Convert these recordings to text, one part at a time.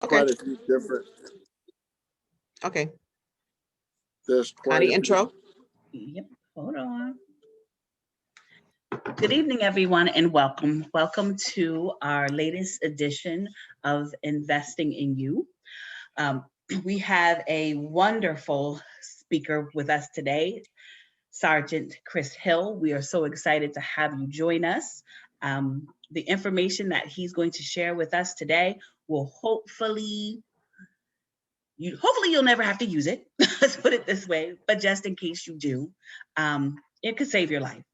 Okay. quite a few different. Okay. There's quite Connie, a few. intro. Yep, hold on. Good evening, everyone, and welcome. Welcome to our latest edition of Investing in You. We have a wonderful speaker with us today, Sergeant Chris Hill. We are so excited to have you join us. The information that he's going to share with us today will hopefully you'll never have to use it. Let's put it this way. But just in case you do, it could save your life.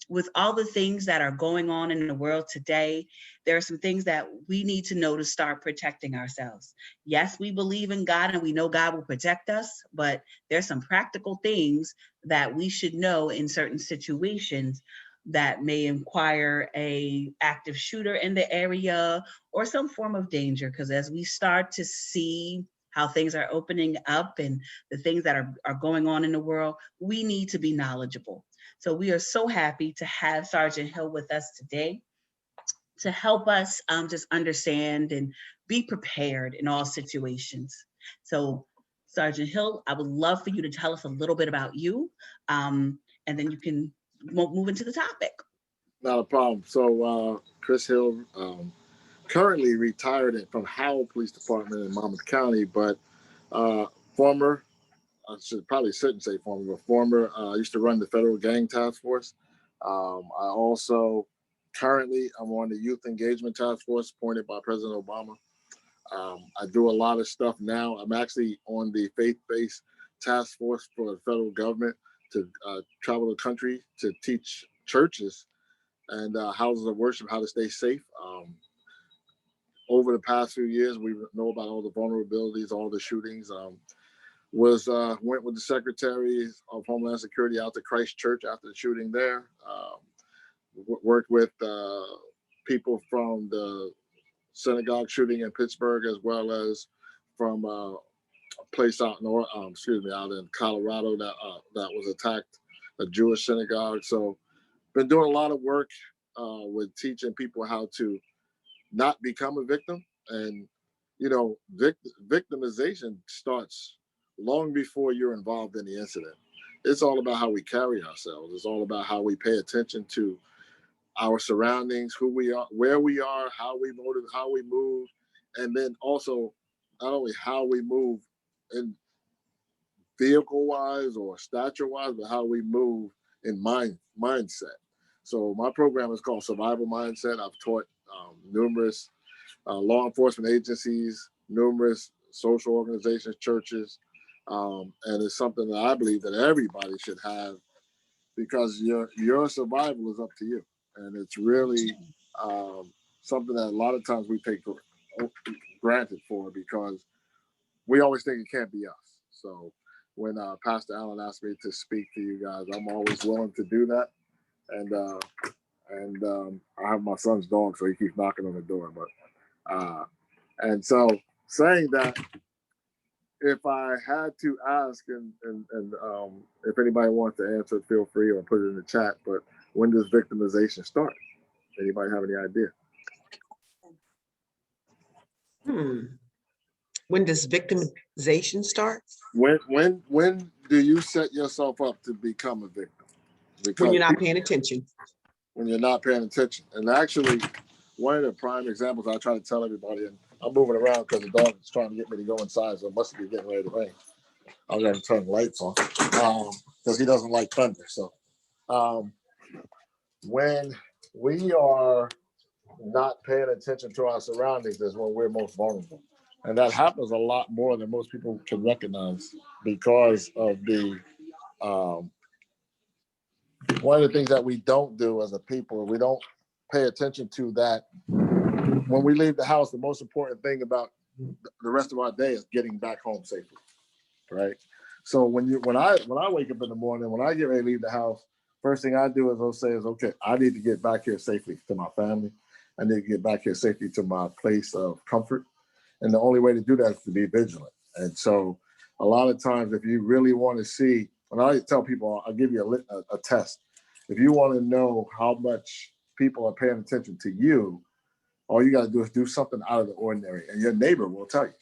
With all the things that are going on in the world today, there are some things that we need to know to start protecting ourselves. Yes, we believe in God and we know God will protect us, but there's some practical things that we should know in certain situations that may inquire a active shooter in the area or some form of danger. Because as we start to see how things are opening up and the things that are going on in the world, we need to be knowledgeable. So we are so happy to have Sergeant Hill with us today to help us just understand and be prepared in all situations. So Sergeant Hill, I would love for you to tell us a little bit about you, and then you can move into the topic. Not a problem. So Chris Hill, currently retired from Howell Police Department in Monmouth County, but former, I shouldn't say former, but former, used to run the Federal Gang Task Force. I also currently I'm on the Youth Engagement Task Force appointed by President Obama. I do a lot of stuff now. I'm actually on the faith-based task force for the federal government to travel the country to teach churches and houses of worship how to stay safe. Over the past few years, we know about all the vulnerabilities, all the shootings. Went with the Secretary of Homeland Security out to Christchurch after the shooting there. Worked with people from the synagogue shooting in Pittsburgh, as well as from a place out in Colorado that was attacked, a Jewish synagogue. So, been doing a lot of work with teaching people how to not become a victim, and victimization starts long before you're involved in the incident. It's all about how we carry ourselves. It's all about how we pay attention to our surroundings, who we are, where we are, how we move, and then also not only how we move in vehicle wise or stature wise, but how we move in mindset. So my program is called Survival Mindset. I've taught numerous law enforcement agencies, numerous social organizations, churches, and it's something that I believe that everybody should have, because your survival is up to you. And it's really something that a lot of times we take for granted for, because we always think it can't be us. So when Pastor Allen asked me to speak to you guys, I'm always willing to do that. And I have my son's dog, so he keeps knocking on the door. But and so saying that, if I had to ask, and if anybody wants to answer, feel free, or put it in the chat. But when does victimization start? Anybody have any idea? When does victimization start? When do you set yourself up to become a victim? Because when you're not paying attention. When you're not paying attention. And actually, one of the prime examples I try to tell everybody, and I'm moving around because the dog is trying to get me to go inside, so it must be getting ready to rain. I'm going to turn the lights on because he doesn't like thunder. So when we are not paying attention to our surroundings is when we're most vulnerable. And that happens a lot more than most people can recognize, because of the one of the things that we don't do as a people, we don't pay attention to that. When we leave the house, the most important thing about the rest of our day is getting back home safely, right? So when I wake up in the morning, when I get ready to leave the house, first thing I do is I'll say is, okay, I need to get back here safely to my family. I need to get back here safely to my place of comfort. And the only way to do that is to be vigilant. And so a lot of times, if you really want to see, and I tell people, I'll give you a test. If you want to know how much people are paying attention to you, All you got to do is do something out of the ordinary, and your neighbor will tell you.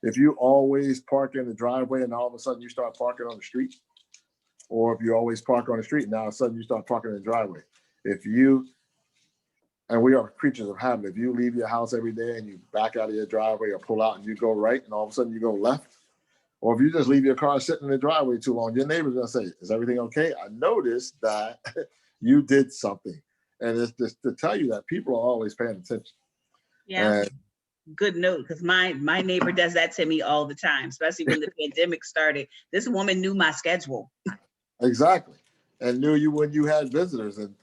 If you always park in the driveway and all of a sudden you start parking on the street, or if you always park on the street and now all of a sudden you start parking in the driveway, and we are creatures of habit. If you leave your house every day and you back out of your driveway or pull out and you go right and all of a sudden you go left, or if you just leave your car sitting in the driveway too long, your neighbor's gonna say, is everything okay? I noticed that you did something. And it's just to tell you that people are always paying attention. Yeah. And good note, because my neighbor does that to me all the time, especially when the pandemic started. This woman knew my schedule. exactly. And knew you when you had visitors and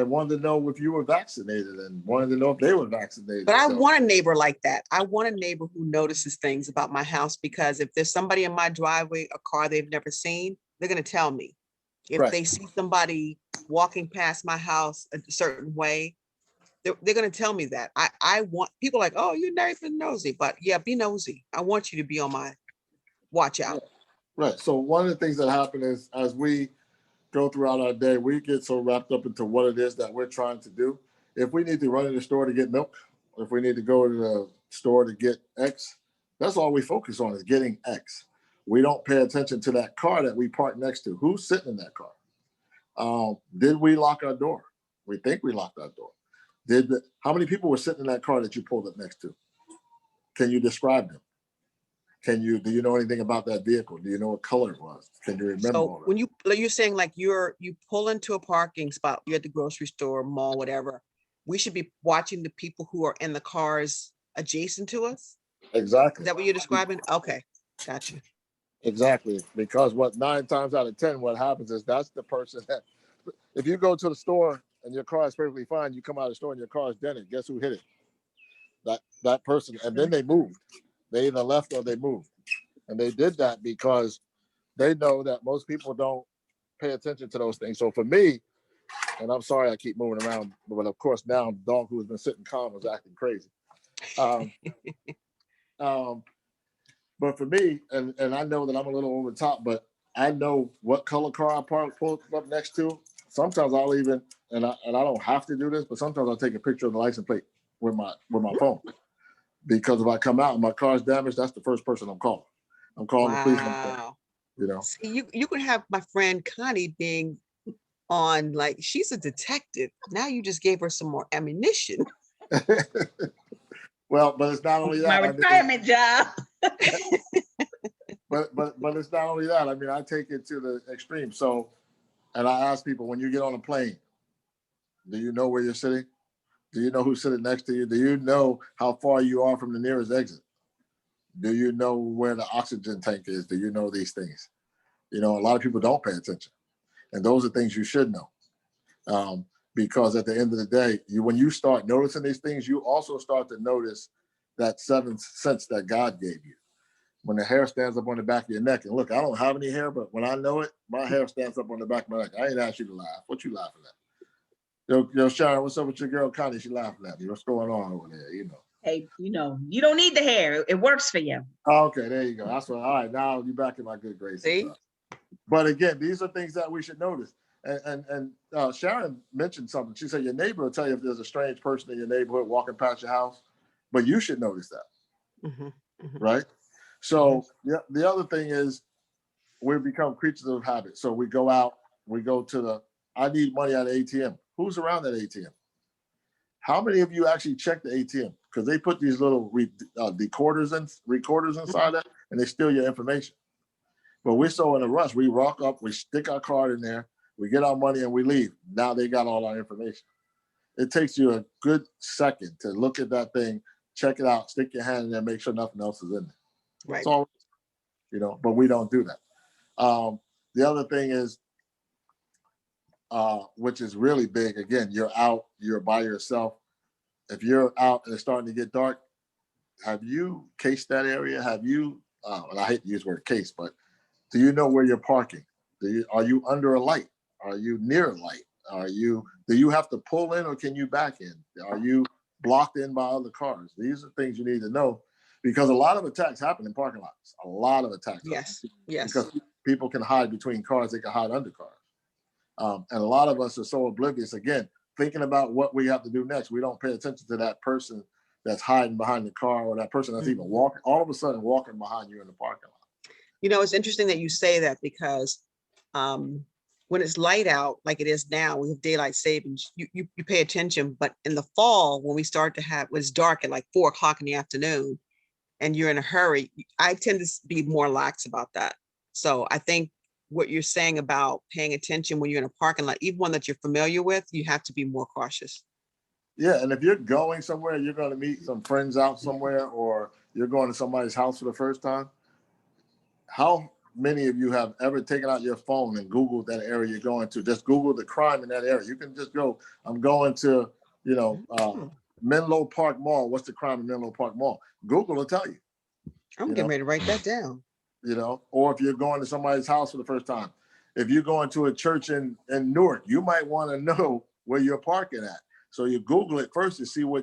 wanted to know if you were vaccinated and wanted to know if they were vaccinated. But I want a neighbor like that. I want a neighbor who notices things about my house, because if there's somebody in my driveway, a car they've never seen, they're gonna tell me. If Right. they see somebody walking past my house a certain way, they're gonna tell me that. I want people like, oh, you're nice and nosy, but yeah, be nosy. I want you to be on my watch out. Right. So one of the things that happen is as we go throughout our day, we get so wrapped up into what it is that we're trying to do. If we need to run to the store to get milk, if we need to go to the store to get X, that's all we focus on is getting X. We don't pay attention to that car that we parked next to. Who's sitting in that car? Did we lock our door? We think we locked our door. How many people were sitting in that car that you pulled up next to? Can you describe them? Do you know anything about that vehicle? Do you know what color it was? Can you remember all So that? when you're saying like you pull into a parking spot, you're at the grocery store, mall, whatever, we should be watching the people who are in the cars adjacent to us? Exactly. Is that what you're describing? Okay, gotcha. Exactly. Because 9 times out of 10, what happens is that's the person that, if you go to the store and your car is perfectly fine, you come out of the store and your car is dented, guess who hit it? That person. And then they moved. They either left or they moved. And they did that because they know that most people don't pay attention to those things. So for me, and I'm sorry I keep moving around, but of course now the dog who has been sitting calm is acting crazy. But for me, and I know that I'm a little over the top, but I know what color car I pulled up next to. Sometimes I'll even, and I don't have to do this, but sometimes I'll take a picture of the license plate with my phone. Because if I come out and my car's damaged, that's the first person I'm calling. I'm calling the police. Wow. You know. See, you can have my friend Connie being on, like, she's a detective. Now you just gave her some more ammunition. Well, but it's not only that. My retirement job. But it's not only that. I mean, I take it to the extreme. So, and I ask people, when you get on a plane, do you know where you're sitting? Do you know who's sitting next to you? Do you know how far you are from the nearest exit? Do you know where the oxygen tank is? Do you know these things? You know, a lot of people don't pay attention. And those are things you should know. Because at the end of the day, when you start noticing these things, you also start to notice that seventh sense that God gave you. When the hair stands up on the back of your neck, and look, I don't have any hair, but when I know it, my hair stands up on the back of my neck. I ain't asked you to laugh. What you laughing at? Yo, Sharon, what's up with your girl Connie? She laughing at me. What's going on over there? You know. Hey, you don't need the hair. It works for you. Oh, okay, there you go. That's what. All right, now you're back in my good graces. See? But again, these are things that we should notice. And Sharon mentioned something. She said your neighbor will tell you if there's a strange person in your neighborhood walking past your house, but you should notice that, right? So the other thing is we become creatures of habit. So we go out, we go to I need money at the ATM. Who's around that ATM? How many of you actually check the ATM? Because they put these little recorders inside that, and they steal your information. But we're so in a rush. We rock up, we stick our card in there, we get our money, and we leave. Now they got all our information. It takes you a good second to look at that thing, check it out, stick your hand in there, make sure nothing else is in there. Right. So, but we don't do that. The other thing is, which is really big, again, you're out, you're by yourself. If you're out and it's starting to get dark, have you cased that area? Have you, and I hate to use the word case, but do you know where you're parking? Are you under a light? Are you near a light? Do you have to pull in or can you back in? Are you blocked in by other cars? These are things you need to know because a lot of attacks happen in parking lots. A lot of attacks. Yes. Because people can hide between cars. They can hide under cars. And a lot of us are so oblivious. Again, thinking about what we have to do next. We don't pay attention to that person that's hiding behind the car, or that person that's even walking, all of a sudden walking behind you in the parking lot. You know, it's interesting that you say that because when it's light out, like it is now, we have daylight savings, you pay attention. But in the fall, when we start to have, when it's dark at like 4 o'clock in the afternoon and you're in a hurry, I tend to be more lax about that. So I think what you're saying about paying attention when you're in a parking lot, even one that you're familiar with, you have to be more cautious. Yeah, and if you're going somewhere, you're going to meet some friends out somewhere, or you're going to somebody's house for the first time. How many of you have ever taken out your phone and Googled that area you're going to? Just Google the crime in that area. You can just go, I'm going to, Menlo Park Mall. What's the crime in Menlo Park Mall? Google will tell you. I'm getting ready to write that down. Or if you're going to somebody's house for the first time, if you're going to a church in Newark, you might want to know where you're parking at. So you Google it first to see where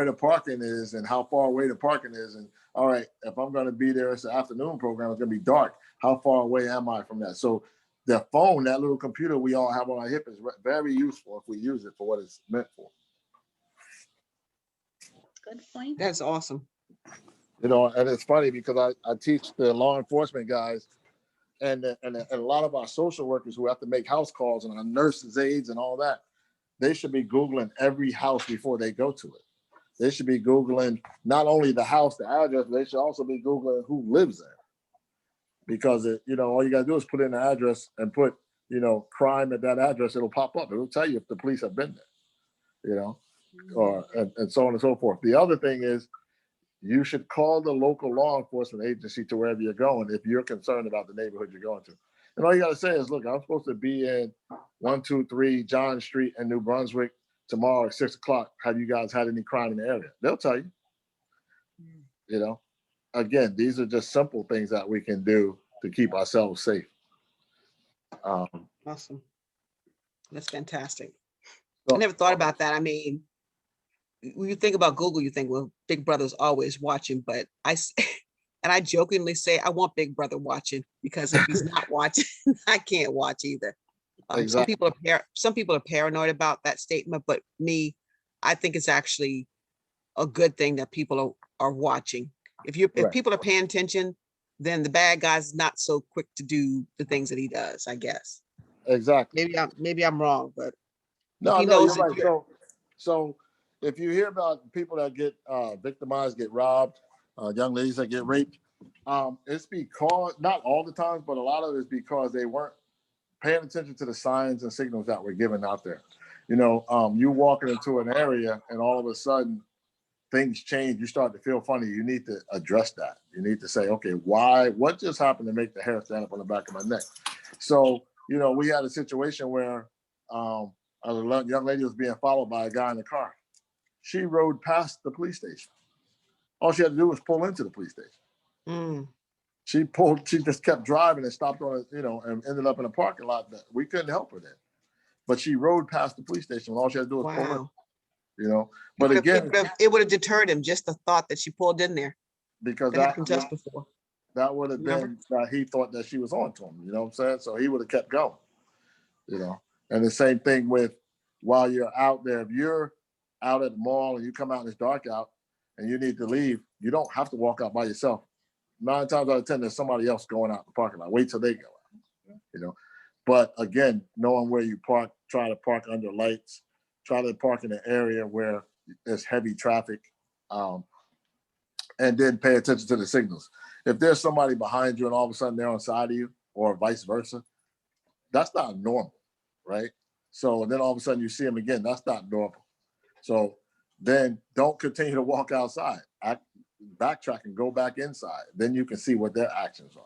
the parking is and how far away the parking is. And all right, if I'm going to be there, it's an afternoon program, it's going to be dark. How far away am I from that? So the phone, that little computer we all have on our hip, is very useful if we use it for what it's meant for. Good point. That's awesome. And it's funny because I teach the law enforcement guys and a lot of our social workers who have to make house calls, and our nurses' aides and all that. They should be Googling every house before they go to it. They should be Googling not only the house, the address, but they should also be Googling who lives there. Because all you gotta do is put in the address and put, crime at that address, it'll pop up. It'll tell you if the police have been there, and so on and so forth. The other thing is you should call the local law enforcement agency to wherever you're going if you're concerned about the neighborhood you're going to. And all you got to say is, look, I'm supposed to be in 123 John Street in New Brunswick tomorrow at 6 o'clock. Have you guys had any crime in the area? They'll tell you. Again, these are just simple things that we can do to keep ourselves safe. Awesome. That's fantastic. So, I never thought about that. I mean, when you think about Google, you think, well, Big Brother's always watching, but I jokingly say I want Big Brother watching, because if he's not watching, I can't watch either. Exactly. Some people are paranoid about that statement, but me, I think it's actually a good thing that people are watching. If people are paying attention, then the bad guy's not so quick to do the things that he does, I guess. Exactly. Maybe I'm wrong, but No, he knows you're right. So if you hear about people that get victimized, get robbed, young ladies that get raped, it's because, not all the time, but a lot of it is because they weren't paying attention to the signs and signals that were given out there. You walking into an area and all of a sudden things change, you start to feel funny. You need to address that. You need to say, okay, what just happened to make the hair stand up on the back of my neck? So, we had a situation where a young lady was being followed by a guy in the car. She rode past the police station. All she had to do was pull into the police station. She just kept driving and stopped on and ended up in a parking lot that we couldn't help her then. But she rode past the police station. All she had to do was pull in. But again, it would have deterred him, just the thought that she pulled in there. Because that happened to us before. That would have been that he thought that she was on to him. You know what I'm saying? So he would have kept going. And the same thing with while you're out there, if you're out at the mall and you come out and it's dark out and you need to leave, you don't have to walk out by yourself. 9 times out of 10, there's somebody else going out the parking lot. Wait till they go out. But again, knowing where you park, try to park under lights, try to park in an area where there's heavy traffic, and then pay attention to the signals. If there's somebody behind you and all of a sudden they're on the side of you, or vice versa, that's not normal, right? So then all of a sudden you see them again, that's not normal. So then don't continue to walk outside. Backtrack and go back inside. Then you can see what their actions are.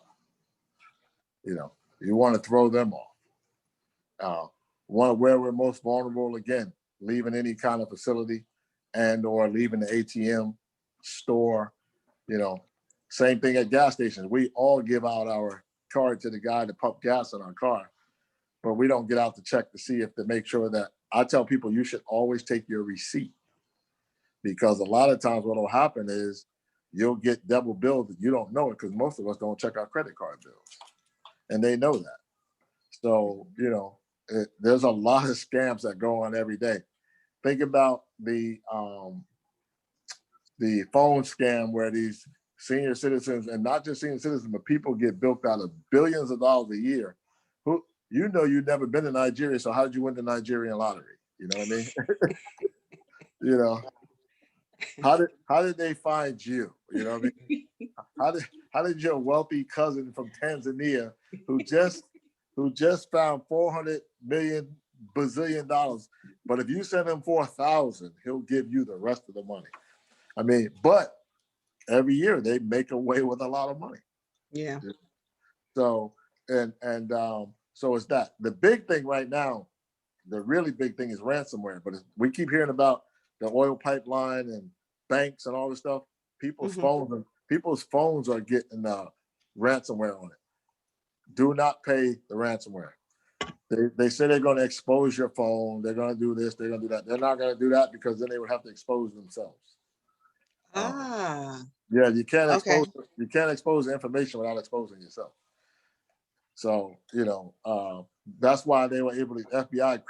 You want to throw them off. Where we're most vulnerable, again, leaving any kind of facility and or leaving the ATM, store, same thing at gas stations. We all give out our card to the guy to pump gas in our car, but we don't get out to check to see if to make sure that, I tell people you should always take your receipt, because a lot of times what will happen is you'll get double billed and you don't know it, because most of us don't check our credit card bills, and they know that. So, there's a lot of scams that go on every day. think about the phone scam where these senior citizens, and not just senior citizens, but people get bilked out of billions of dollars a year. Who, you know, you've never been to Nigeria, so how did you win the Nigerian lottery? You know what I mean? You know, how did they find you? You know what I mean? How did your wealthy cousin from Tanzania, who just found 400 million bazillion dollars, but if you send him 4,000, he'll give you the rest of the money. I mean, but every year they make away with a lot of money. Yeah. So so it's that. The big thing right now, the really big thing is ransomware. But we keep hearing about the oil pipeline and banks and all this stuff. People's phones are getting ransomware on it. Do not pay the ransomware. They say they're going to expose your phone. They're going to do this. They're going to do that. They're not going to do that because then they would have to expose themselves. Yeah, you can't expose the information without exposing yourself. So, you know, that's why they were able to, FBI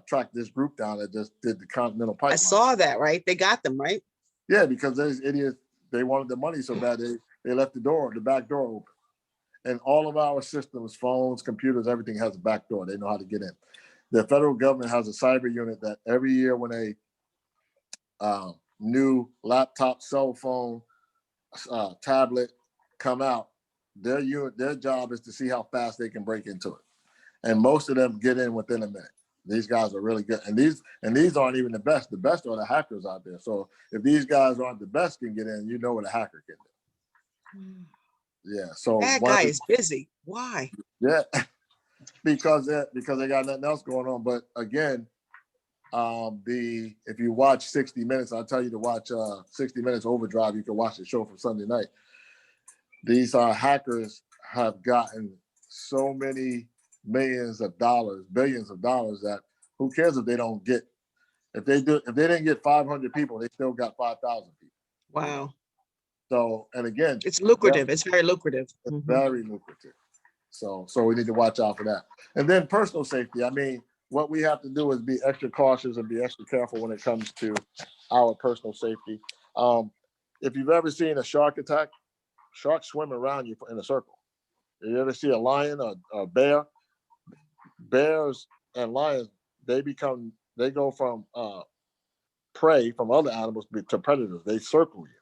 track this group down that just did the Continental Pipeline. I saw that, right? They got them, right? Yeah, because those idiots, they wanted the money so bad they left the back door open. And all of our systems, phones, computers, everything has a back door. They know how to get in. The federal government has a cyber unit that every year when a new laptop, cell phone, tablet come out, their job is to see how fast they can break into it. And most of them get in within a minute. These guys are really good. And these aren't even the best. The best are the hackers out there. So if these guys aren't the best can get in, you know what a hacker can do. Yeah. So that guy is busy. Why? Yeah. because they got nothing else going on. But again, if you watch 60 Minutes, I'll tell you to watch 60 Minutes Overdrive. You can watch the show from Sunday night. These hackers have gotten so many millions of dollars, billions of dollars, that who cares if they don't get, if they didn't get 500 people, they still got 5,000 people. Wow. So, and again, it's lucrative. It's very lucrative. It's very lucrative. So we need to watch out for that. And then personal safety. I mean, what we have to do is be extra cautious and be extra careful when it comes to our personal safety. If you've ever seen a shark attack, sharks swim around you in a circle. If you ever see a lion or a bear, bears and lions, they go from prey from other animals to predators. They circle you.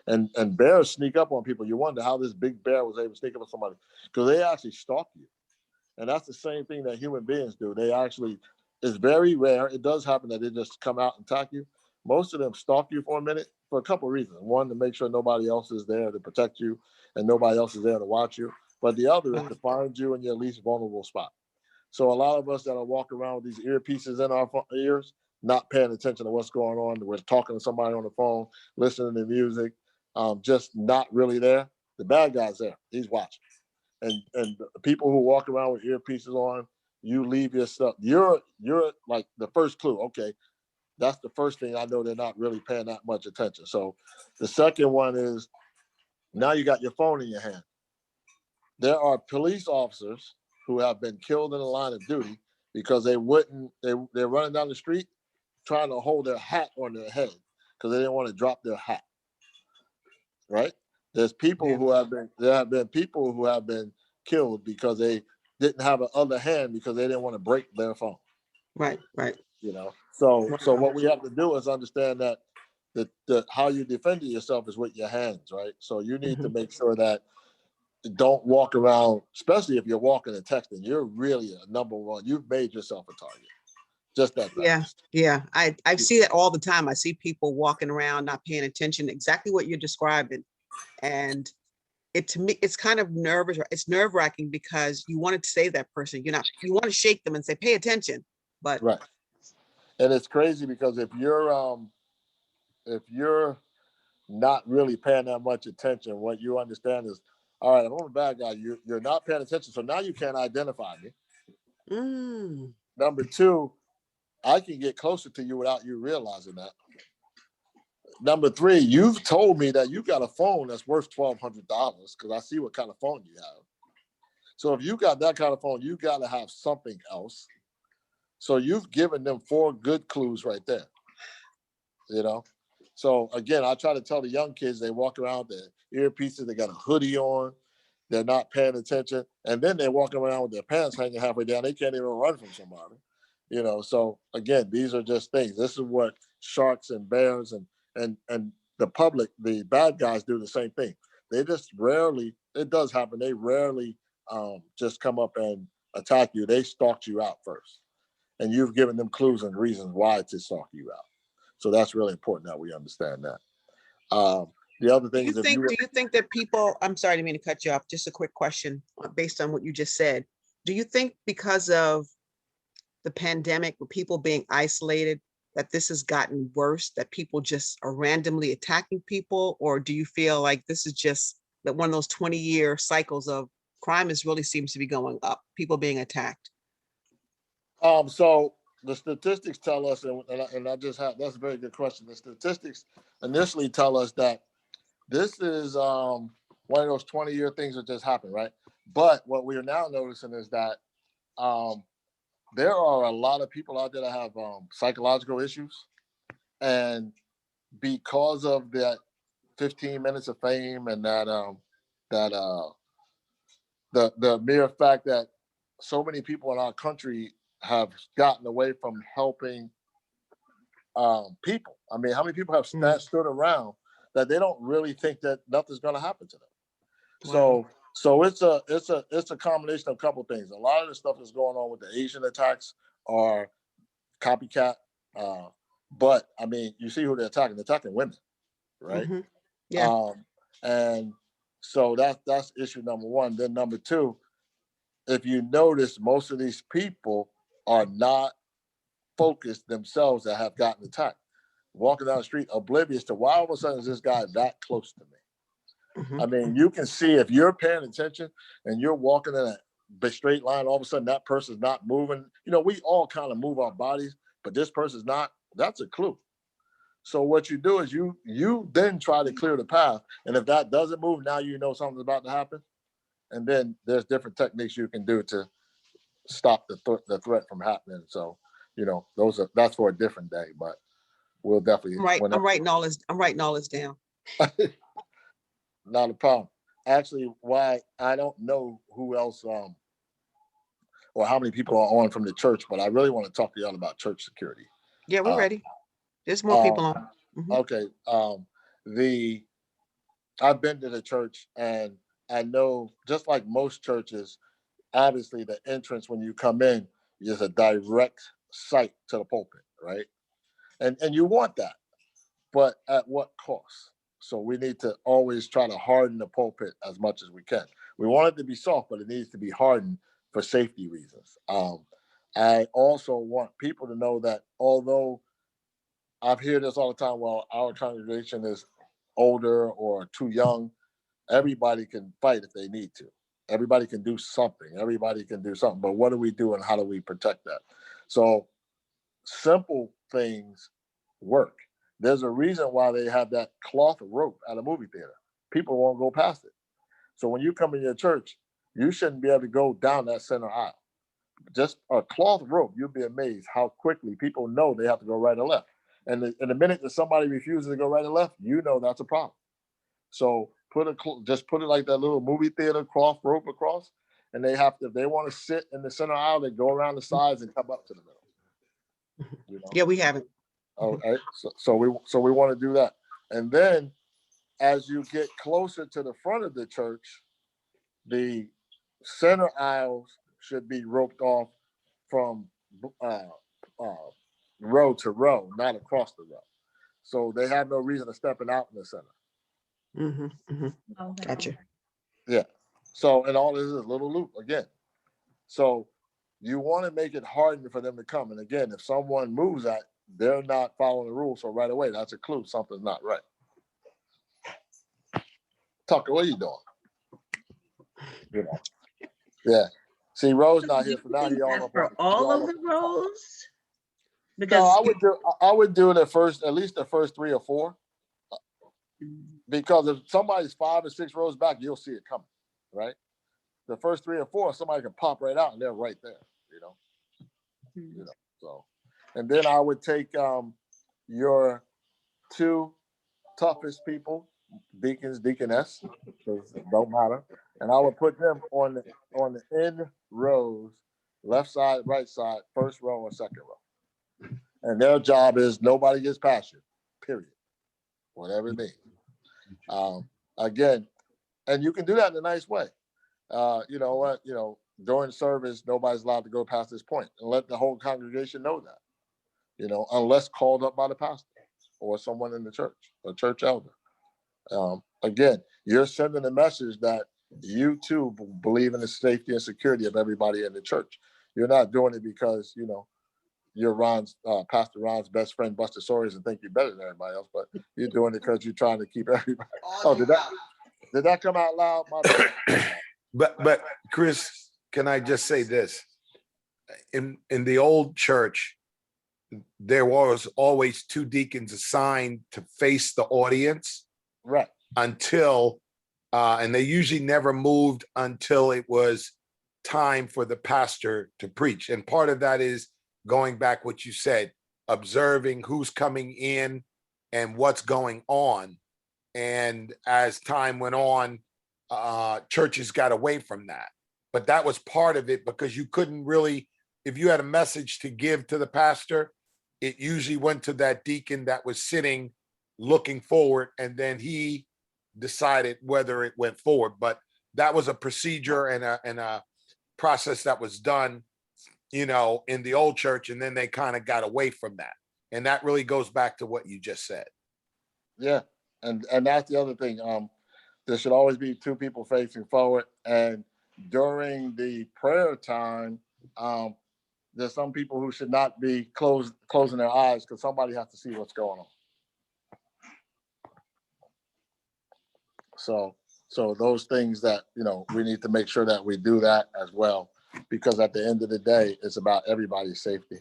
And bears sneak up on people. You wonder how this big bear was able to sneak up on somebody, because they actually stalk you. And that's the same thing that human beings do. They actually, it's very rare. It does happen that they just come out and attack you. Most of them stalk you for a minute for a couple of reasons. One, to make sure nobody else is there to protect you and nobody else is there to watch you. But the other is to find you in your least vulnerable spot. So a lot of us that are walking around with these earpieces in our ears, not paying attention to what's going on. We're talking to somebody on the phone, listening to music, just not really there. The bad guy's there. He's watching. And the people who walk around with earpieces on, you leave your stuff. You're like the first clue. Okay, that's the first thing I know they're not really paying that much attention. So the second one is, now you got your phone in your hand. There are police officers who have been killed in the line of duty because they're running down the street trying to hold their hat on their head because they didn't want to drop their hat. Right? There's people there have been people who have been killed because they didn't have an other hand because they didn't want to break their phone. Right. You know, so what we have to do is understand that how you defend yourself is with your hands, right? So you need to make sure that don't walk around, especially if you're walking and texting, you're really a number one. You've made yourself a target. Just that fast. Yeah. I see that all the time. I see people walking around not paying attention, exactly what you're describing. And to me, it's kind of it's nerve-wracking because you want to save that person. You want to shake them and say, pay attention. But right. And it's crazy because if you're not really paying that much attention, what you understand is, all right, I'm a bad guy. You're not paying attention. So now you can't identify me. Number two, I can get closer to you without you realizing that. Number three, you've told me that you got a phone that's worth $1,200 because I see what kind of phone you have. So if you got that kind of phone, you got to have something else. So you've given them 4 good clues right there, you know? So again, I try to tell the young kids, they walk around with their earpieces, they got a hoodie on, they're not paying attention, and then they're walking around with their pants hanging halfway down. They can't even run from somebody, you know? So again, these are just things. This is what sharks and bears and the public, the bad guys do the same thing. They just rarely, it does happen, they rarely just come up and attack you. They stalk you out first. And you've given them clues and reasons why to stalk you out. So that's really important that we understand that. The other thing is if you do you think that people, I'm sorry, I didn't mean to cut you off, just a quick question based on what you just said. Do you think because of the pandemic, with people being isolated, that this has gotten worse, that people just are randomly attacking people? Or do you feel like this is just that one of those 20-year cycles of crime is really seems to be going up, people being attacked? So the statistics tell us, and I just had, that's a very good question. The statistics initially tell us that this is one of those 20-year things that just happened, right? But what we are now noticing is that there are a lot of people out there that have psychological issues, and because of that 15 minutes of fame and the mere fact that so many people in our country have gotten away from helping people. I mean, how many people have stood around that they don't really think that nothing's going to happen to them? Wow. So it's a combination of a couple of things. A lot of the stuff that's going on with the Asian attacks are copycat. But I mean, you see who they're attacking. They're attacking women, right? Mhm. Yeah. And so that's issue number one. Then number two, if you notice, most of these people are not focused themselves that have gotten attacked. Walking down the street, oblivious to why all of a sudden is this guy that close to me? Mhm. I mean, you can see if you're paying attention and you're walking in a straight line, all of a sudden that person's not moving. You know, we all kind of move our bodies, but this person's not. That's a clue. So what you do is you then try to clear the path, and if that doesn't move, now you know something's about to happen. And then there's different techniques you can do to stop the threat from happening. So, you know, that's for a different day, but we'll definitely I'm writing all this down. not a problem. Actually, why I don't know who else or how many people are on from the church, but I really want to talk to y'all about church security. Yeah, we're Uh, ready. There's more people on. Mhm. Okay. I've been to the church, and I know, just like most churches, obviously the entrance when you come in is a direct sight to the pulpit, right? And you want that, but at what cost? So we need to always try to harden the pulpit as much as we can. We want it to be soft, but it needs to be hardened for safety reasons. I also want people to know that although I've heard this all the time, well, our congregation is older or too young, everybody can fight if they need to. Everybody can do something. Everybody can do something. But what do we do and how do we protect that? So simple things work. There's a reason why they have that cloth rope at a movie theater. People won't go past it. So when you come in your church, you shouldn't be able to go down that center aisle. Just a cloth rope, you'll be amazed how quickly people know they have to go right or left. And the minute that somebody refuses to go right or left, you know that's a problem. So just put it like that little movie theater cloth rope across, and they have to, if they want to sit in the center aisle, they go around the sides and come up to the middle. You know. Yeah, we haven't. Okay. So we want to do that, and then as you get closer to the front of the church, the center aisles should be roped off from uh, uh, row to row, not across the row. So they have no reason to stepping out in the center. Mhm. Mhm. Okay. Gotcha. Yeah. So, and all this is a little loop again. So you want to make it harder for them to come. And again, if someone moves that, they're not following the rules. So right away, that's a clue something's not right. Tucker, what are you doing? You know. Yeah. See, Rose not here, so now he all up For on all of the roles? No, Because I would do it at least the first 3 or 4. Because if somebody's 5 or 6 rows back, you'll see it coming, right? The first 3 or 4, somebody can pop right out and they're right there, you know. So, and then I would take your two toughest people, deacons, deaconess, because it don't matter, and I would put them on the end rows, left side, right side, first row or second row, and their job is nobody gets past you, period, whatever it means. Again, and you can do that in a nice way. You know what? You know, during service, nobody's allowed to go past this point, and let the whole congregation know that. You know, unless called up by the pastor or someone in the church, a church elder. Again, you're sending a message that you too believe in the safety and security of everybody in the church. You're not doing it because, you know, you're Pastor Ron's best friend, Buster Sawyer, and think you're better than everybody else, but you're doing it because you're trying to keep everybody. Oh, did that come out loud? My bad. But Chris, can I just say this? In the old church, there was always two deacons assigned to face the audience, Right. until, and they usually never moved until it was time for the pastor to preach. And part of that is going back what you said, observing who's coming in and what's going on. And as time went on, churches got away from that. But that was part of it, because you couldn't really, if you had a message to give to the pastor, it usually went to that deacon that was sitting looking forward, and then he decided whether it went forward. But that was a procedure and a process that was done, you know, in the old church, and then they kind of got away from that. And that really goes back to what you just said. Yeah. And that's the other thing. There should always be two people facing forward. And during the prayer time, there's some people who should not be closing their eyes, because somebody has to see what's going on. So those things that, you know, we need to make sure that we do that as well, because at the end of the day, it's about everybody's safety.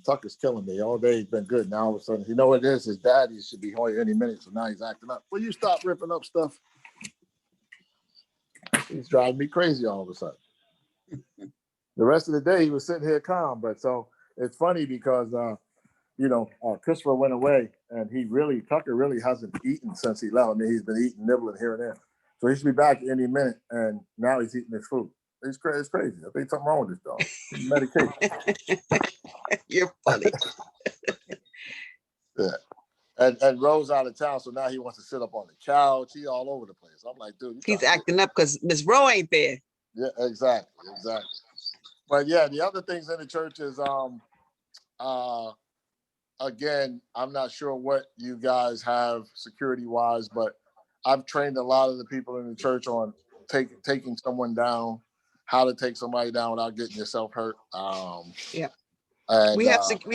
Tucker's killing me all day. He's been good. Now all of a sudden, you know what it is? His daddy should be here any minute. So now he's acting up. Will you stop ripping up stuff? He's driving me crazy all of a sudden. The rest of the day, he was sitting here calm. But so it's funny because, you know, Christopher went away, and Tucker really hasn't eaten since he left. I mean, he's been eating, nibbling here and there. So he should be back any minute, and now he's eating his food. It's crazy. I think something wrong with this dog. Medication. You're funny. Yeah. And Rose out of town, so now he wants to sit up on the couch. He all over the place. I'm like, dude, He's acting up because Miss Rowe ain't there. Yeah, exactly. But yeah, the other things in the church is again, I'm not sure what you guys have security wise, but I've trained a lot of the people in the church on taking someone down, how to take somebody down without getting yourself hurt. Yeah. And, we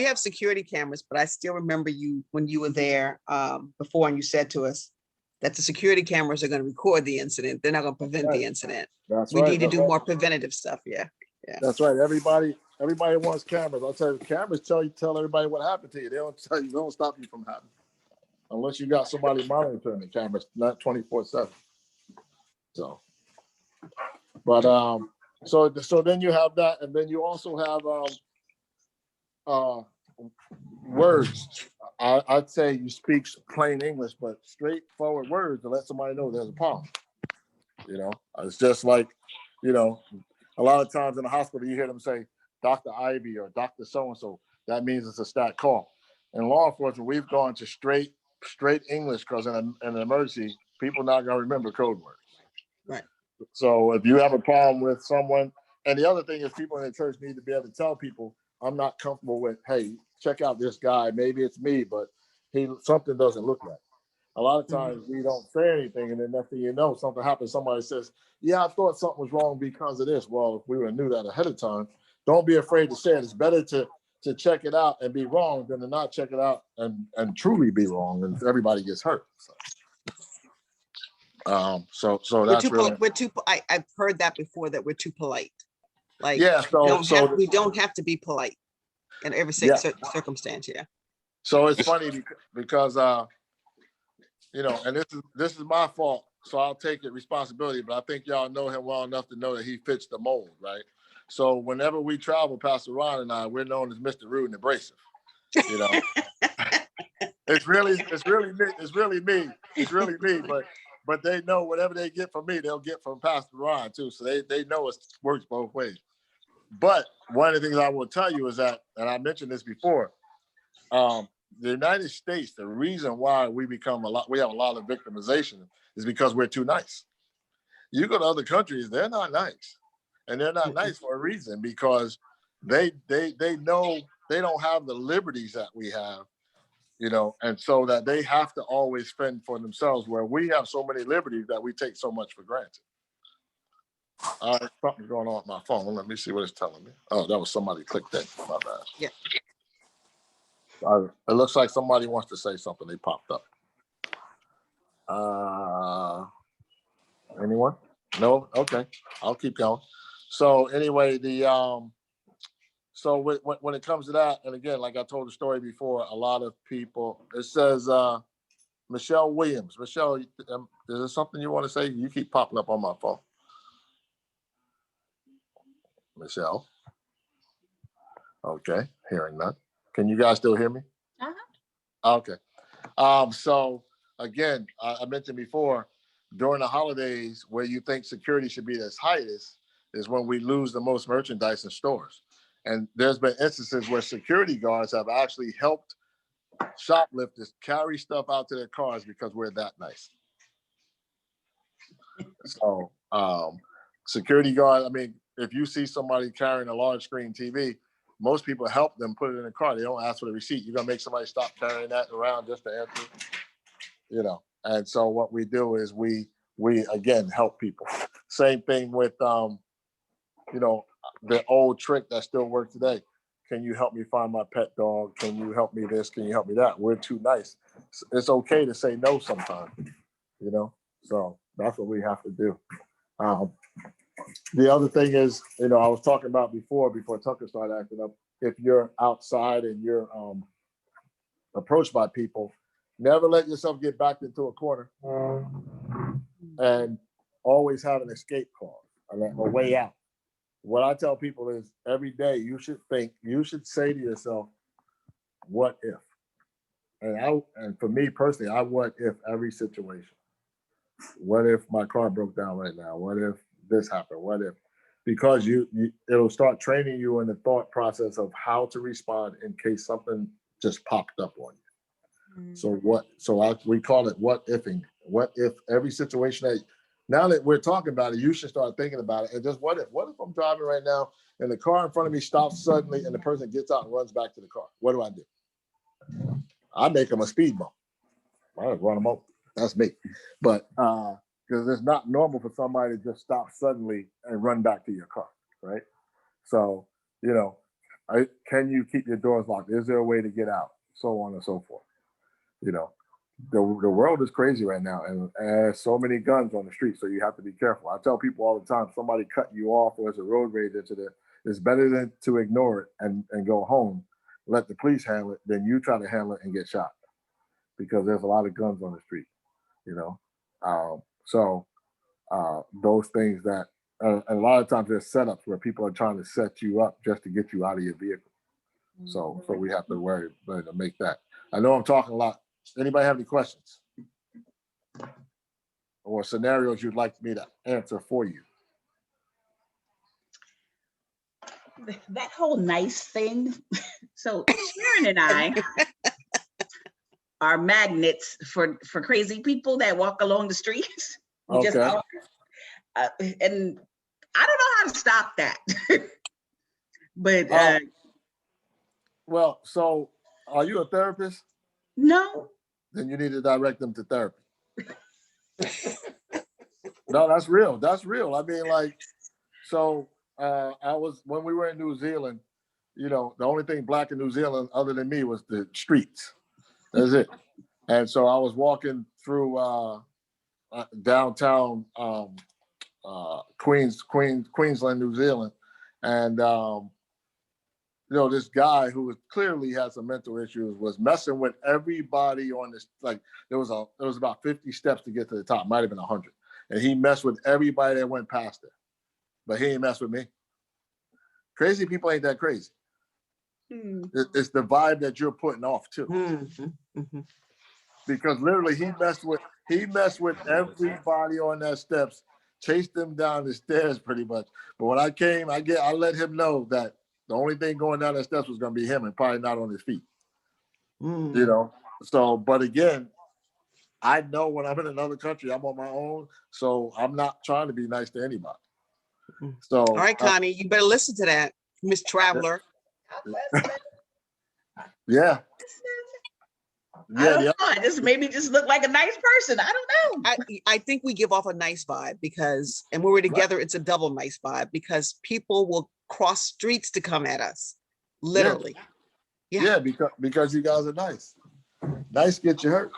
have security cameras, but I still remember you when you were there before, and you said to us that the security cameras are going to record the incident. They're not going to prevent the incident. We need to do more preventative stuff. Yeah. That's right. Everybody wants cameras. I'll tell you, cameras tell everybody what happened to you. They don't stop you from happening unless you got somebody monitoring the cameras, not 24/7. So, but so then you have that, and then you also have words. I'd say you speak plain English, but straightforward words to let somebody know there's a problem. You know, it's just like, you know, a lot of times in the hospital you hear them say Dr. Ivy or Dr. So-and-so. That means it's a stat call. In law enforcement, we've gone to straight English, because in an emergency, people not gonna remember code words. Right. So if you have a problem with someone, and the other thing is, people in the church need to be able to tell people, I'm not comfortable with, hey, check out this guy. Maybe it's me, but something doesn't look right. A lot of times we don't say anything, and then next thing you know, something happens. Somebody says, yeah, I thought something was wrong because of this. Well, if we would have knew that ahead of time, don't be afraid to say it. It's better to check it out and be wrong than to not check it out and truly be wrong, and everybody gets hurt. So that's really. I've heard that before, that we're too polite. Like, yeah, we don't have to be polite in every circumstance. Yeah. So it's funny because you know, and this is my fault, so I'll take it responsibility. But I think y'all know him well enough to know that he fits the mold, right? So whenever we travel, Pastor Ron and I, we're known as Mr. Rude and Abrasive. You know, it's really me. It's really me. But they know whatever they get from me, they'll get from Pastor Ron too. So they know it works both ways. But one of the things I will tell you is that, and I mentioned this before, the United States, the reason why we have a lot of victimization is because we're too nice. You go to other countries, they're not nice. And they're not nice for a reason, because they know they don't have the liberties that we have, you know, and so that they have to always fend for themselves, where we have so many liberties that we take so much for granted. Something's going on with my phone. Let me see what it's telling me. Oh, that was somebody clicked that. My bad. Yeah. It looks like somebody wants to say something. They popped up. Anyone? No? Okay. I'll keep going. So anyway, so when it comes to that, and again, like I told the story before, a lot of people, it says Michelle Williams. Michelle, is there something you want to say? You keep popping up on my phone. Michelle. Okay, hearing none. Can you guys still hear me? Uh-huh. Okay. So again, I mentioned before, during the holidays, where you think security should be at its highest is when we lose the most merchandise in stores. And there's been instances where security guards have actually helped shoplifters carry stuff out to their cars because we're that nice. So security guard, I mean, if you see somebody carrying a large screen TV, most people help them put it in the car. They don't ask for the receipt. You're gonna make somebody stop carrying that around just to answer, you know. And so what we do is we again help people. Same thing with you know, the old trick that still works today. Can you help me find my pet dog? Can you help me this? Can you help me that? We're too nice. It's okay to say no sometimes, you know. So that's what we have to do. The other thing is, you know, I was talking about before Tucker started acting up. If you're outside and you're approached by people, never let yourself get backed into a corner, and always have an escape clause, a way out. What I tell people is every day you should say to yourself, what if? And for me personally, I what if every situation. What if my car broke down right now? What if this happened? What if? Because it'll start training you in the thought process of how to respond in case something just popped up on you. Mm-hmm. We call it what ifing. What if every situation that, now that we're talking about it, you should start thinking about it. And just what if I'm driving right now and the car in front of me stops suddenly and the person gets out and runs back to the car? What do I do? I make them a speed bump. I run them over. That's me. But because it's not normal for somebody to just stop suddenly and run back to your car, right? So, you know, can you keep your doors locked? Is there a way to get out? So on and so forth. You know, the world is crazy right now, and there's so many guns on the street, so you have to be careful. I tell people all the time, somebody cutting you off or there's a road rage incident, it's better than to ignore it and go home, let the police handle it, than you try to handle it and get shot, because there's a lot of guns on the street, you know. So those things that, and a lot of times there's setups where people are trying to set you up just to get you out of your vehicle. So we have to worry to make that. I know I'm talking a lot. Anybody have any questions or scenarios you'd like me to answer for you? That whole nice thing. So Sharon and I are magnets for crazy people that walk along the streets. And I don't know how to stop that. But well, so are you a therapist? No. Then you need to direct them to therapy. No, that's real. That's real. I mean, like, so when we were in New Zealand, you know, the only thing black in New Zealand other than me was the streets. That's it. And so I was walking through downtown Queensland, New Zealand, and you know, this guy who was clearly had some mental issues was messing with everybody on this. Like there was about 50 steps to get to the top, might have been 100, and he messed with everybody that went past it, but he didn't mess with me. Crazy people ain't that crazy. Hmm. It's the vibe that you're putting off too. Mhm, mhm. Because literally he messed with everybody on that steps, chased them down the stairs pretty much. But when I came, I let him know that the only thing going down the steps was gonna be him and probably not on his feet. Mm. You know. So, but again, I know when I'm in another country, I'm on my own. So I'm not trying to be nice to anybody. Mm. So All right, Connie, you better listen to that, Miss Traveler. I'm listening. yeah. I Yeah, don't know. I just maybe just look like a nice person. I don't know. I think we give off a nice vibe because, and when we're together, it's a double nice vibe because people will cross streets to come at us, literally. Yeah, yeah, because you guys are nice. Nice get you hurt.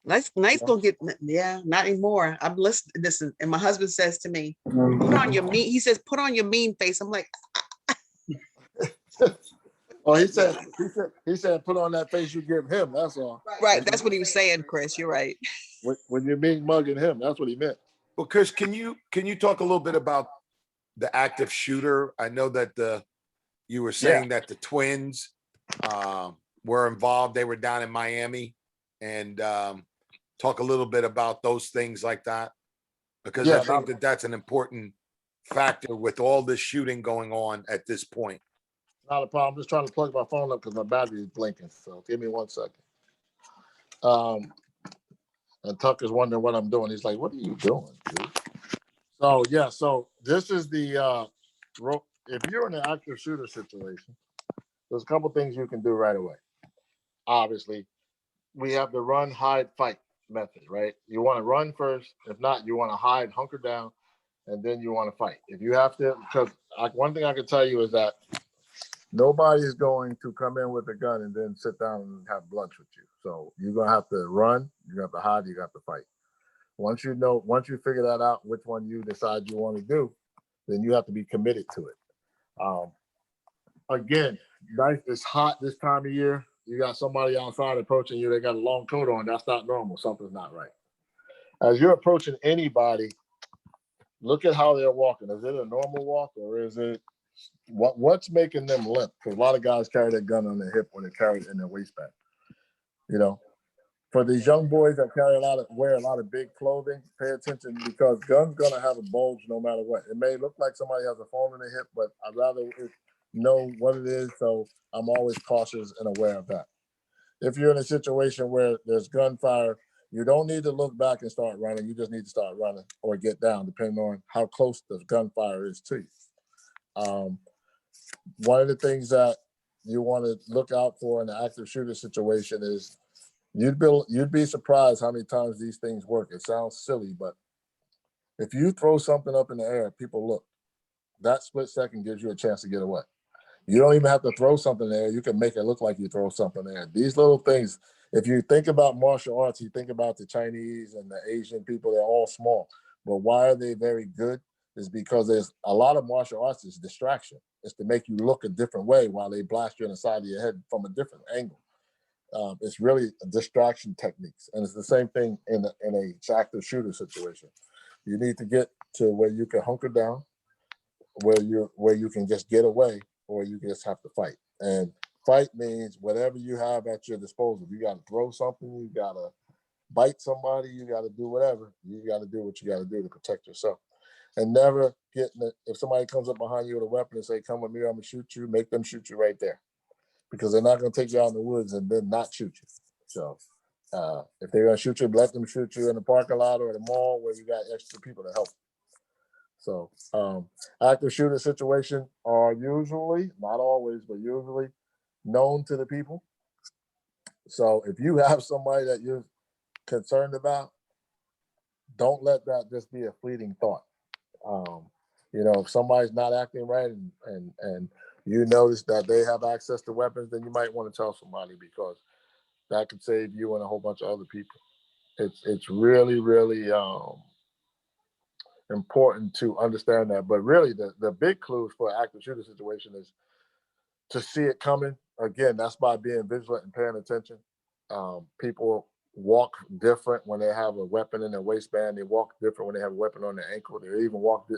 nice Yeah. gonna get, yeah, not anymore. I'm listening. Listen, and my husband says to me, "Put on your mean." He says, "Put on your mean face." I'm like, Oh, he said, put on that face you give him. That's all. right. That's what he was saying, Chris. You're right. When you're mean mugging him, that's what he meant. Well, Chris, can you talk a little bit about the active shooter? I know that you were saying that the twins were involved. They were down in Miami, and talk a little bit about those things like that, because I think that that's an important factor with all this shooting going on at this point. Not a problem. I'm just trying to plug my phone up because my battery is blinking. So give me 1 second. And Tucker's wondering what I'm doing. He's like, "What are you doing, dude?" So yeah, so this is the if you're in an active shooter situation, there's a couple things you can do right away. Obviously, we have the run, hide, fight method, right? You want to run first. If not, you want to hide, hunker down, and then you want to fight. If you have to, because one thing I can tell you is that nobody is going to come in with a gun and then sit down and have lunch with you. So you're gonna have to run, you have to hide, you have to fight. Once you figure that out, which one you decide you want to do, then you have to be committed to it. Again, it's hot this time of year. You got somebody outside approaching you, they got a long coat on. That's not normal. Something's not right. As you're approaching anybody, look at how they're walking. Is it a normal walk or is it what's making them limp? Because a lot of guys carry their gun on their hip when they carry it in their waistband. You know, for these young boys that wear a lot of big clothing, pay attention because guns gonna have a bulge no matter what. It may look like somebody has a phone in their hip, but I'd rather know what it is. So I'm always cautious and aware of that. If you're in a situation where there's gunfire, you don't need to look back and start running. You just need to start running or get down, depending on how close the gunfire is to you. One of the things that you want to look out for in an active shooter situation is you'd be surprised how many times these things work. It sounds silly, but if you throw something up in the air, people look. That split second gives you a chance to get away. You don't even have to throw something there. You can make it look like you throw something there. These little things, if you think about martial arts, you think about the Chinese and the Asian people, they're all small. But why are they very good? Is because there's a lot of martial arts is distraction. It's to make you look a different way while they blast you in the side of your head from a different angle. It's really distraction techniques. And it's the same thing in a active shooter situation. You need to get to where you can hunker down, where you can just get away, or you just have to fight. And fight means whatever you have at your disposal. You got to throw something, you got to bite somebody, you got to do whatever. You got to do what you got to do to protect yourself. And never if somebody comes up behind you with a weapon and say, "Come with me, I'm gonna shoot you," make them shoot you right there. Because they're not gonna take you out in the woods and then not shoot you. So if they're gonna shoot you, let them shoot you in the parking lot or the mall where you got extra people to help. So active shooter situations are usually, not always, but usually known to the people. So if you have somebody that you're concerned about, don't let that just be a fleeting thought. If somebody's not acting right and you notice that they have access to weapons, then you might want to tell somebody because that could save you and a whole bunch of other people. It's really, really important to understand that. But really, the big clues for an active shooter situation is to see it coming. Again, that's by being vigilant and paying attention. People walk different when they have a weapon in their waistband. They walk different when they have a weapon on their ankle. They even walk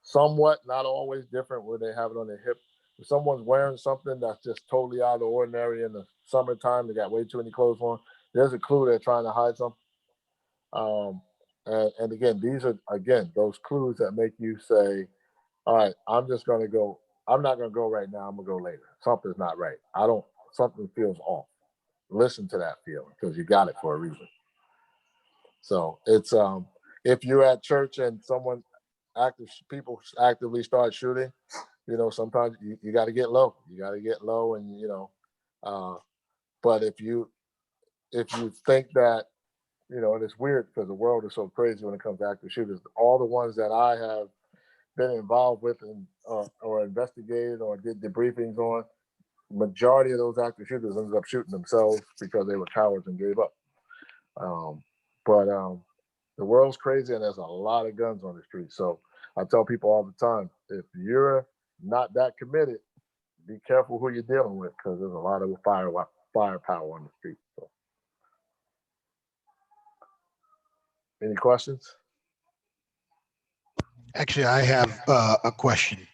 somewhat, not always different when they have it on their hip. If someone's wearing something that's just totally out of the ordinary in the summertime, they got way too many clothes on, there's a clue they're trying to hide something. And again, these are, again, those clues that make you say, all right, I'm not going to go right now. I'm going to go later. Something's not right. Something feels off. Listen to that feeling because you got it for a reason. So it's, if you're at church and people actively start shooting, sometimes you got to get low. You got to get low and, but if you think that, and it's weird because the world is so crazy when it comes to active shooters. All the ones that I have been involved with and or investigated or did debriefings on, majority of those active shooters ended up shooting themselves because they were cowards and gave up. But the world's crazy and there's a lot of guns on the street. So I tell people all the time, if you're not that committed, be careful who you're dealing with because there's a lot of firepower on the street. So. Any questions? Actually, I have a question.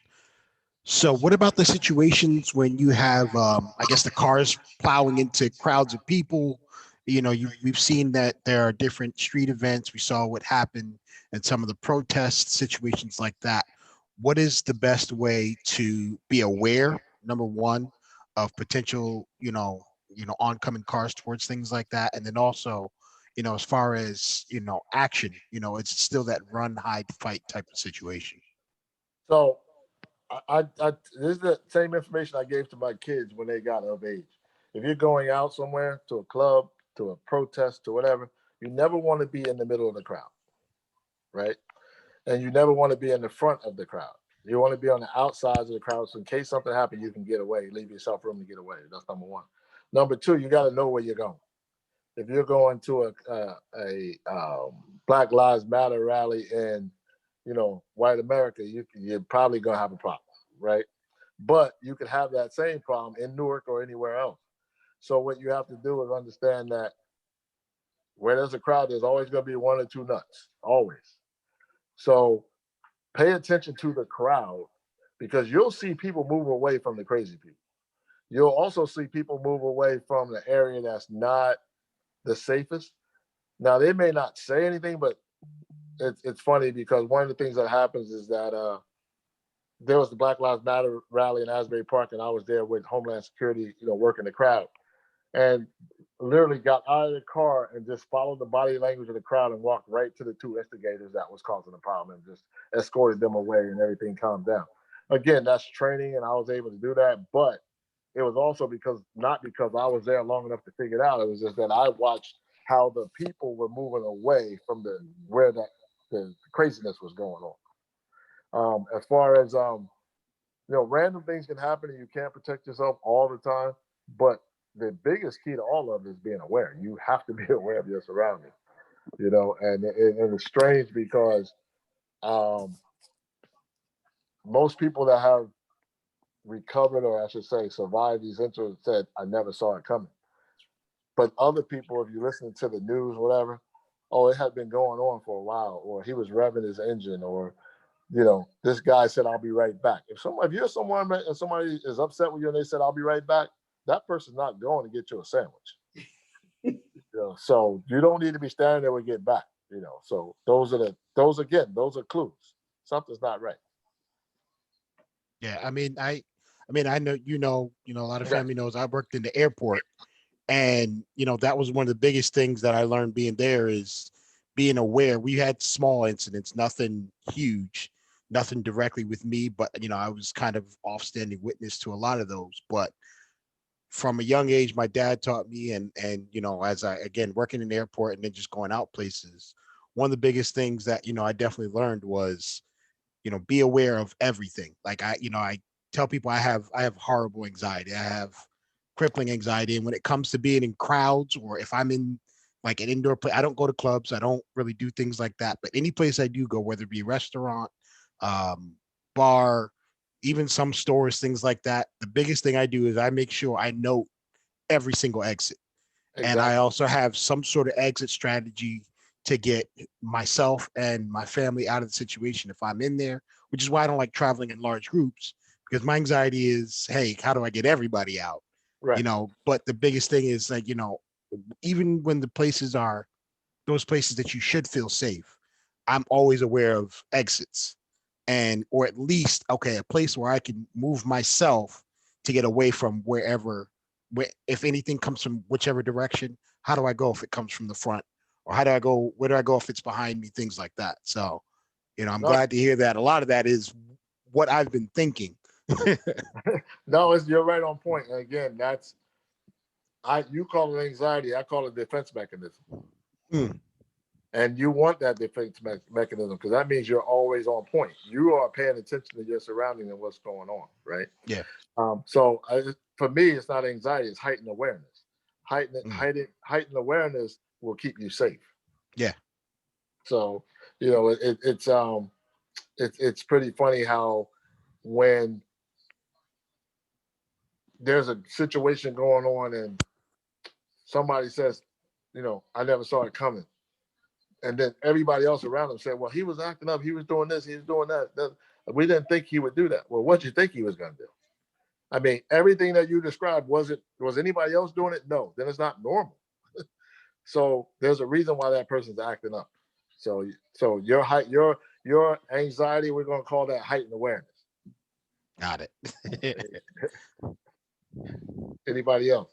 So what about the situations when you have, I guess, the cars plowing into crowds of people? We've seen that there are different street events. We saw what happened in some of the protest situations like that. What is the best way to be aware, number one, of potential, oncoming cars towards things like that? And then also, as far as, action, it's still that run, hide, fight type of situation. So this is the same information I gave to my kids when they got of age. If you're going out somewhere to a club, to a protest, to whatever, you never want to be in the middle of the crowd, right? And you never want to be in the front of the crowd. You want to be on the outsides of the crowd, so in case something happens, you can get away, leave yourself room to get away. That's number one. Number two, you got to know where you're going. If you're going to a Black Lives Matter rally in, white America, you're probably going to have a problem, right? But you could have that same problem in Newark or anywhere else. So what you have to do is understand that where there's a crowd, there's always going to be one or two nuts, always. So pay attention to the crowd because you'll see people move away from the crazy people. You'll also see people move away from the area that's not the safest. Now, they may not say anything, but it's funny because one of the things that happens is that there was the Black Lives Matter rally in Asbury Park, and I was there with Homeland Security, working the crowd, and literally got out of the car and just followed the body language of the crowd and walked right to the two instigators that was causing the problem and just escorted them away and everything calmed down. Again, that's training, and I was able to do that, but it was also not because I was there long enough to figure it out. It was just that I watched how the people were moving away from where the craziness was going on. As far as random things can happen and you can't protect yourself all the time, but the biggest key to all of it is being aware. You have to be aware of your surroundings, and it's strange because most people that have recovered, or I should say survived these incidents, said, I never saw it coming. But other people, if you listen to the news, whatever, oh, it had been going on for a while, or he was revving his engine, or, this guy said, I'll be right back. If you're someone and somebody is upset with you and they said, I'll be right back, that person's not going to get you a sandwich. So you don't need to be standing there when you get back, So those are clues. Something's not right. Yeah, I mean, I know, a lot of family knows I worked in the airport, and that was one of the biggest things that I learned being there is being aware. We had small incidents, nothing huge, nothing directly with me, but I was kind of offstanding witness to a lot of those. But from a young age, my dad taught me, and as I, again, working in the airport and then just going out places, one of the biggest things that I definitely learned was be aware of everything. Like I tell people I have horrible anxiety. I have crippling anxiety. And when it comes to being in crowds, or if I'm in like an indoor place, I don't go to clubs. I don't really do things like that. But any place I do go, whether it be a restaurant, bar, even some stores, things like that, the biggest thing I do is I make sure I note every single exit. Exactly. And I also have some sort of exit strategy to get myself and my family out of the situation if I'm in there, which is why I don't like traveling in large groups, because my anxiety is, hey, how do I get everybody out? Right. You know, but the biggest thing is like, even when the places are those places that you should feel safe, I'm always aware of exits, and or at least, okay, a place where I can move myself to get away from wherever, if anything comes from whichever direction, how do I go if it comes from the front? Or how do I go, where do I go if it's behind me? Things like that. So, I'm No, glad to hear that. A lot of that is what I've been thinking. no, you're right on point. And again, you call it anxiety, I call it defense mechanism. Mm. And you want that defense mechanism because that means you're always on point. You are paying attention to your surroundings and what's going on, right? Yeah. So for me, it's not anxiety; it's heightened awareness. Heightened awareness will keep you safe. Yeah. So it's pretty funny how when there's a situation going on and somebody says, I never saw it coming. And then everybody else around him said, well, he was acting up. He was doing this. He was doing that. We didn't think he would do that. Well, what did you think he was going to do? I mean, everything that you described, was anybody else doing it? No, then it's not normal. So there's a reason why that person's acting up. So your anxiety, we're going to call that heightened awareness. Got it. Anybody else?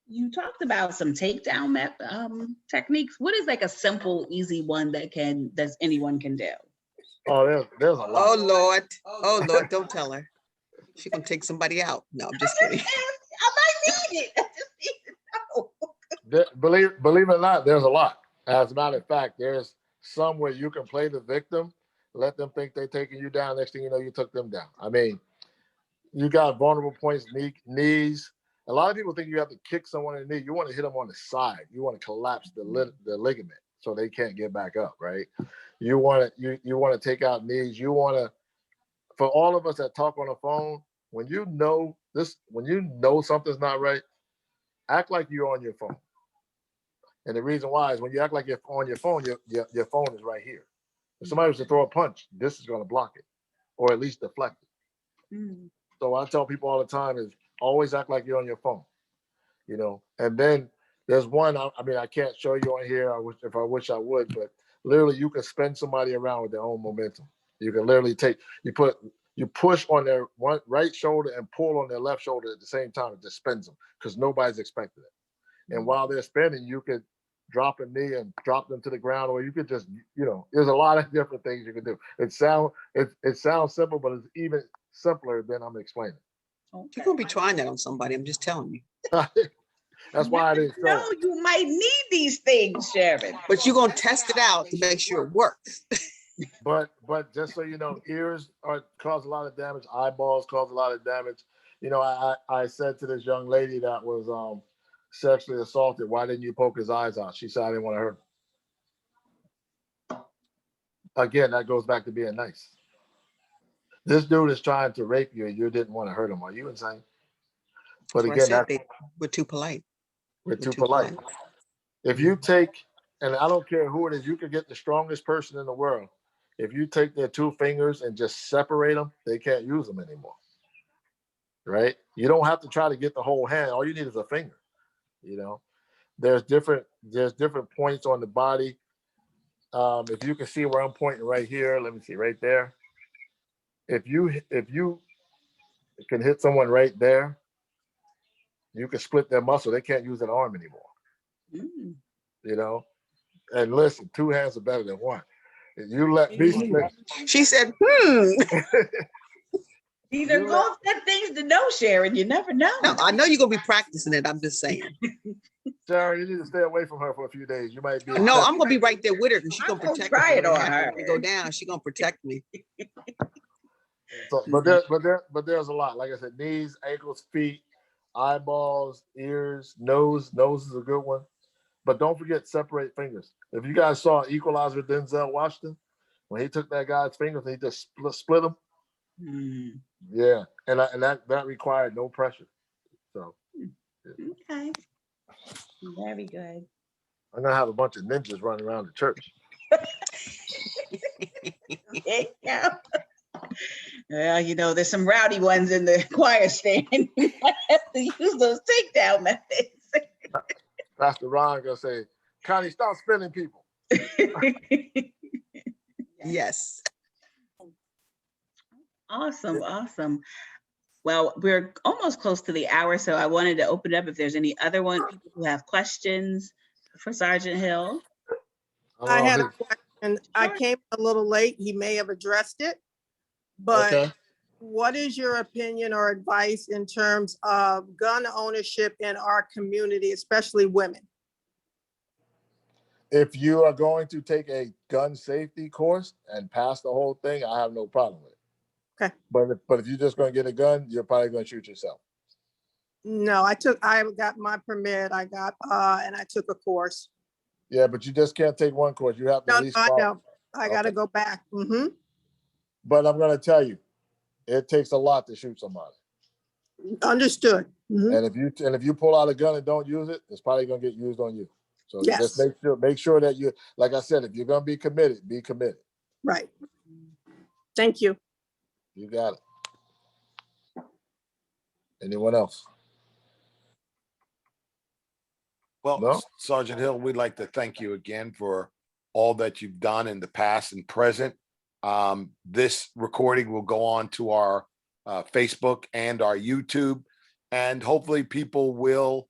You talked about some takedown techniques. What is like a simple, easy one that anyone can do? Oh, there's a lot. Oh Lord, don't tell her. She can take somebody out. No, I'm just kidding. I might need it. I just need to know. Believe it or not, there's a lot. As a matter of fact, there's some where you can play the victim, let them think they're taking you down. Next thing you know, you took them down. I mean, you got vulnerable points, knees. A lot of people think you have to kick someone in the knee. You want to hit them on the side. You want to collapse the ligament so they can't get back up, right? You want to take out knees. You want to, for all of us that talk on the phone, when you know something's not right, act like you're on your phone. And the reason why is when you act like you're on your phone, your phone is right here. If somebody was to throw a punch, this is going to block it, or at least deflect it. Mm. So I tell people all the time is always act like you're on your phone, And then there's one, I mean, I can't show you on here. I wish I would, but literally you can spin somebody around with their own momentum. You can literally you push on their right shoulder and pull on their left shoulder at the same time. It just spins them because nobody's expecting it. And while they're spinning, you could drop a knee and drop them to the ground, or you could just, there's a lot of different things you can do. It sounds simple, but it's even simpler than I'm explaining. Okay. You're gonna be trying that on somebody. I'm just telling you. That's why I didn't show No, you might need these things, Sharon. But you're gonna test it out to make sure it works. But just so you know, ears cause a lot of damage. Eyeballs cause a lot of damage. I said to this young lady that was sexually assaulted, why didn't you poke his eyes out? She said, I didn't want to hurt him. Again, that goes back to being nice. This dude is trying to rape you and you didn't want to hurt him. Are you insane? But again, we're too polite. We're too polite. If you take, and I don't care who it is, you can get the strongest person in the world. If you take their two fingers and just separate them, they can't use them anymore. Right? You don't have to try to get the whole hand. All you need is a finger. There's different points on the body. If you can see where I'm pointing right here, let me see right there. If you can hit someone right there, you can split their muscle. They can't use an arm anymore. Mm. And listen, two hands are better than one. If you let me split. She said, These are both good things to know, Sharon. You never know. No, I know you're gonna be practicing it. I'm just saying. Sharon, you need to stay away from her for a few days. You might be. No, I'm gonna be right there with her because she's gonna I'm gonna protect try me. it on her. When I go down, she's gonna protect me. So, but there's a lot. Like I said, knees, ankles, feet, eyeballs, ears, nose. Nose is a good one. But don't forget, separate fingers. If you guys saw Equalizer with Denzel Washington, when he took that guy's fingers and he just split them. Mm. Yeah, and that required no pressure. So. Okay. Very good. I'm gonna have a bunch of ninjas running around the church. There you go. Well, you know, there's some rowdy ones in the choir stand. You might have to use those takedown methods. Pastor Ron gonna say, Connie, stop spilling people. Yes. Awesome, awesome. Well, we're almost close to the hour, so I wanted to open it up if there's any other people who have questions for Sergeant Hill. I had a Oh, question. I Sure. came a little late. He may have addressed it. But okay. what is your opinion or advice in terms of gun ownership in our community, especially women? If you are going to take a gun safety course and pass the whole thing, I have no problem with it. Okay. But if you're just gonna get a gun, you're probably gonna shoot yourself. No, I got my permit. I got, and I took a course. Yeah, but you just can't take one course. You have to No, at no, least I follow. know. I gotta Okay. go back. But I'm gonna tell you, it takes a lot to shoot somebody. Understood. And if you pull out a gun and don't use it, it's probably gonna get used on you. So just Yes. make sure that you, like I said, if you're gonna be committed, be committed. Right. Thank you. You got it. Anyone else? Well, No? Sergeant Hill, we'd like to thank you again for all that you've done in the past and present. This recording will go on to our Facebook and our YouTube, and hopefully people will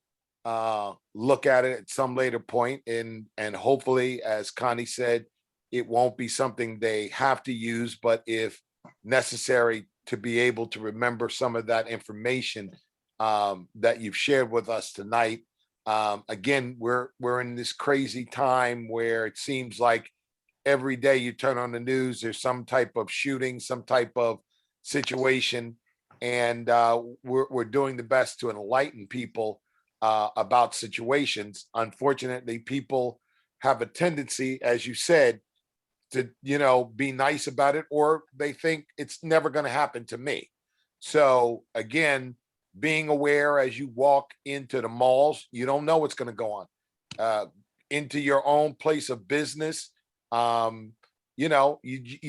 look at it at some later point. And hopefully, as Connie said, it won't be something they have to use, but if necessary, to be able to remember some of that information that you've shared with us tonight. Again, we're in this crazy time where it seems like every day you turn on the news, there's some type of shooting, some type of situation, and we're doing the best to enlighten people about situations. Unfortunately, people have a tendency, as you said, to be nice about it, or they think it's never going to happen to me. So again, being aware as you walk into the malls, you don't know what's going to go on into your own place of business. You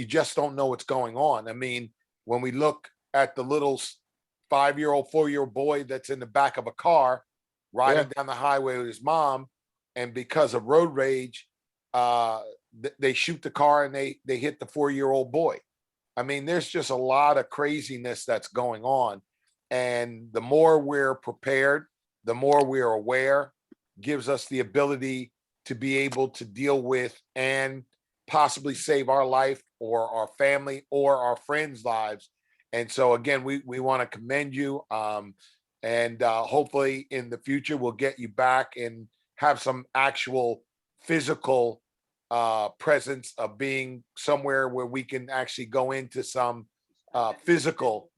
just don't know what's going on. I mean, when we look at the little 5-year-old, 4-year-old boy that's in the back of a car riding down the highway with his mom, and because of road rage, they shoot the car and they hit the 4-year-old boy. I mean, there's just a lot of craziness that's going on. And the more we're prepared, the more we're aware, gives us the ability to be able to deal with and possibly save our life or our family or our friends' lives. And so again, we want to commend you. And hopefully in the future, we'll get you back and have some actual physical presence of being somewhere where we can actually go into some physical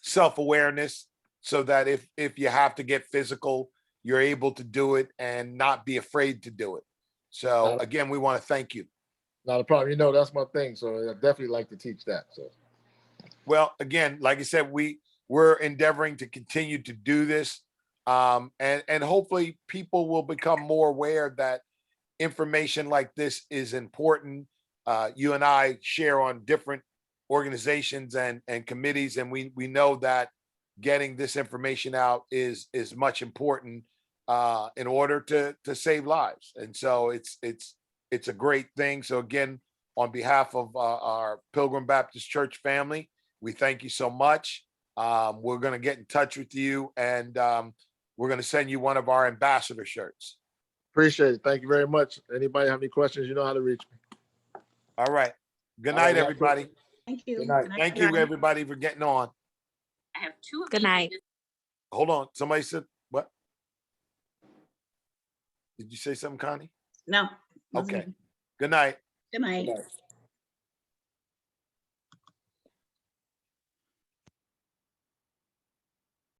self-awareness, so that if you have to get physical, you're able to do it and not be afraid to do it. So again, we want to thank you. Not a problem. That's my thing. So I definitely like to teach that. So, well, again, like I said, we're endeavoring to continue to do this. And hopefully people will become more aware that information like this is important. You and I share on different organizations and committees, and we know that getting this information out is much important in order to save lives. And so it's a great thing. So again, on behalf of our Pilgrim Baptist Church family, we thank you so much. We're going to get in touch with you, and we're going to send you one of our ambassador shirts. appreciate it. Thank you very much. Anybody have any questions, you know how to reach me. All right. Good All right, night, everybody. Thank you. Good night. Thank you, everybody, for getting on. I have two. Good night. Hold on. Somebody said what? Did you say something, Connie? No. Okay. Good night. Good night. Good night.